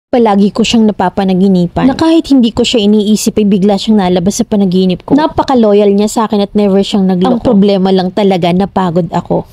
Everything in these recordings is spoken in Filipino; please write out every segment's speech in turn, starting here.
Palagi ko siyang napapanaginipan na kahit hindi ko siya iniisip ay bigla siyang nalabas sa panaginip ko. Napaka-loyal niya sa akin at never siyang nagloko. Ang problema lang talaga, napagod ako.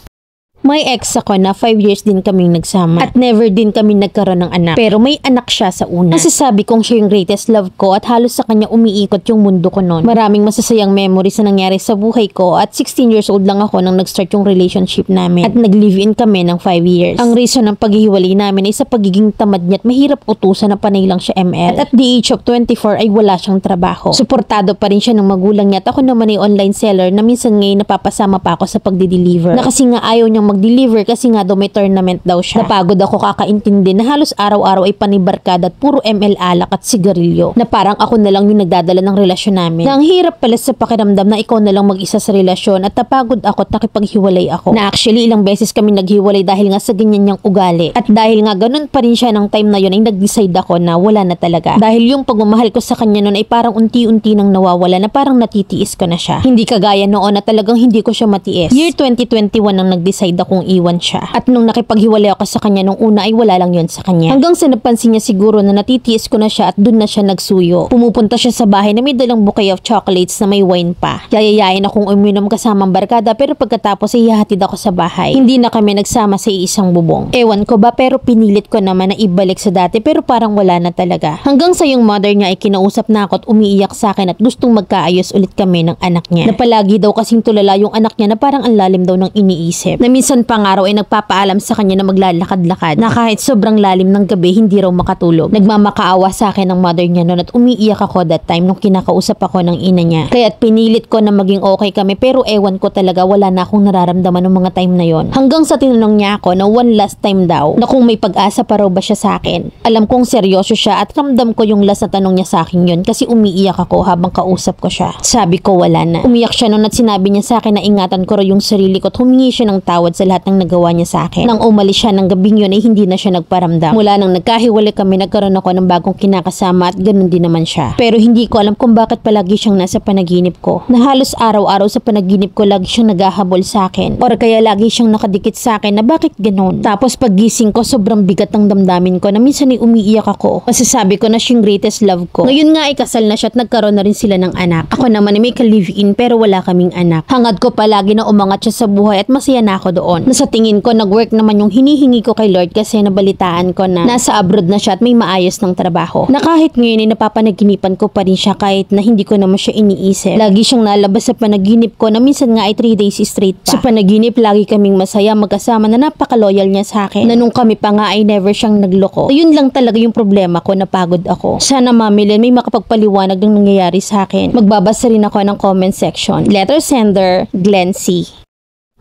May ex ako na 5 years din kaming nagsama at never din kami nagkaroon ng anak. Pero may anak siya sa una. Masasabi kong siya yung greatest love ko at halos sa kanya umiikot yung mundo ko noon. Maraming masasayang memories na nangyari sa buhay ko at 16 years old lang ako nang nag-start yung relationship namin at nag-live-in kami ng 5 years. Ang reason ng paghihiwalay namin ay sa pagiging tamad niya at mahirap utusan na panay lang siya ML. At at the age of 24 ay wala siyang trabaho. Suportado pa rin siya ng magulang niya at ako naman ay online seller na minsan ngayon napapasama pa ako sa pagdi-deliver. Na kasi nga ayaw niyang mag-deliver kasi nga daw may tournament daw siya. Napagod ako kakaintindi na halos araw-araw ay panibarkada at puro ML alak at sigarilyo. Na parang ako na lang yung nagdadala ng relasyon namin. Na ang hirap pala sa pakiramdam na ikaw na lang mag-isa sa relasyon at napagod ako at nakipaghiwalay ako. Na actually ilang beses kami naghiwalay dahil nga sa ganyan niyang ugali. At dahil nga ganun pa rin siya ng time na yun ay nag-decide ako na wala na talaga. Dahil yung pagmamahal ko sa kanya noon ay parang unti-unti nang nawawala na parang natitiis ko na siya. Hindi kagaya noon na talagang hindi ko siya matiis. Year 2021 nang nag-decide akong iwan siya. At nung nakipaghiwalay ako sa kanya nung una ay wala lang yun sa kanya. Hanggang sa napansin niya siguro na natitiis ko na siya at dun na siya nagsuyo. Pumupunta siya sa bahay na may dalang bouquet of chocolates na may wine pa. Yayayain akong uminom kasamang barkada pero pagkatapos ay hihatid ako sa bahay. Hindi na kami nagsama sa iisang bubong. Ewan ko ba pero pinilit ko naman na ibalik sa dati pero parang wala na talaga. Hanggang sa yung mother niya ay kinausap na ako at umiiyak sa akin at gustong magkaayos ulit kami ng anak niya. Na palagi daw kasing tulala yung anak niya na parang ang lalim daw ng iniisip. Na minsan pang araw ay nagpapaalam sa kanya na maglalakad-lakad na kahit sobrang lalim ng gabi hindi raw makatulog. Nagmamakaawa sa akin ng mother niya noon at umiiyak ako that time nung kinakausap ako ng ina niya. Kaya't pinilit ko na maging okay kami pero ewan ko talaga wala na akong nararamdaman ng mga time na yon. Hanggang sa tinanong niya ako na one last time daw na kung may pag-asa pa raw ba siya sa akin. Alam kong seryoso siya at ramdam ko yung last na tanong niya sa akin yon kasi umiiyak ako habang kausap ko siya. Sabi ko wala na. Umiyak siya noon at sinabi niya sa akin na ingatan ko raw yung sarili ko at humingi siya ng tawad sa lahat ng nagawa niya sa akin. Nang umalis siya ng gabing yun ay hindi na siya nagparamdam. Mula nang nagkahiwalay kami nagkaroon ako ng bagong kinakasama at ganun din naman siya. Pero hindi ko alam kung bakit palagi siyang nasa panaginip ko. Na halos araw-araw sa panaginip ko lagi siyang naghahabol sa akin. Or kaya lagi siyang nakadikit sa akin na bakit ganun. Tapos paggising ko sobrang bigat ng damdamin ko na minsan ay umiiyak ako. Masasabi ko na siyang greatest love ko. Ngayon nga ay kasal na siya at nagkaroon na rin sila ng anak. Ako naman ay may ka-live-in pero wala kaming anak. Hangad ko palagi na umangat siya sa buhay at masaya na ako doon. Na sa tingin ko nag-work naman yung hinihingi ko kay Lord kasi nabalitaan ko na nasa abroad na siya at may maayos ng trabaho. Na kahit ngayon ay napapanaginipan ko pa rin siya kahit na hindi ko naman siya iniisip. Lagi siyang nalabas sa panaginip ko na minsan nga ay 3 days straight pa. Sa panaginip lagi kaming masaya magkasama na napaka-loyal niya sa akin. Na nung kami pa nga ay never siyang nagloko. Yun lang talaga yung problema ko, napagod ako. Sana mamilin may makapagpaliwanag ng nangyayari sa akin. Magbabasa rin ako ng comment section. Letter sender, Glenn C.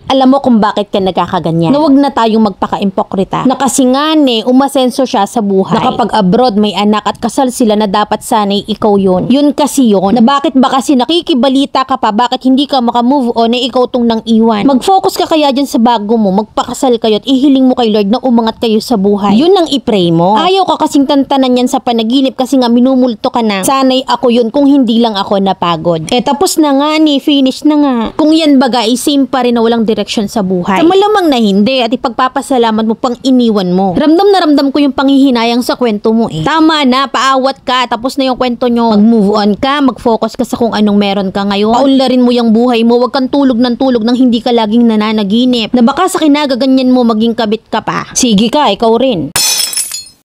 Alam mo kung bakit ka nagkakaganyan. Na wag na tayong magpaka-impokrita. Na kasi nga umasenso siya sa buhay. Na kapag abroad may anak at kasal sila na dapat sanay ikaw yun. Yun kasi yun. Na bakit ba kasi nakikibalita ka pa, bakit hindi ka makamove on ikaw tong nang iwan. Mag-focus ka kaya dyan sa bago mo, magpakasal kayo at ihiling mo kay Lord na umangat kayo sa buhay. Yun ang i-pray mo. Ayaw ka kasing tantanan yan sa panaginip kasi nga minumulto ka na. Sanay ako yun kung hindi lang ako napagod. Tapos na nga finish na nga. Kung yan baga same pa rin na walang direksyon sa buhay. Sa malamang na hindi at ipagpapasalamat mo pang iniwan mo. Ramdam na ramdam ko yung panghihinayang sa kwento mo Tama na, paawat ka, tapos na yung kwento nyo. Mag-move on ka, mag-focus ka sa kung anong meron ka ngayon. Paunlarin mo yung buhay mo, wag kang tulog nang hindi ka laging nananaginip. Na baka sa kinagaganyan mo maging kabit ka pa. Sige ka, ikaw rin.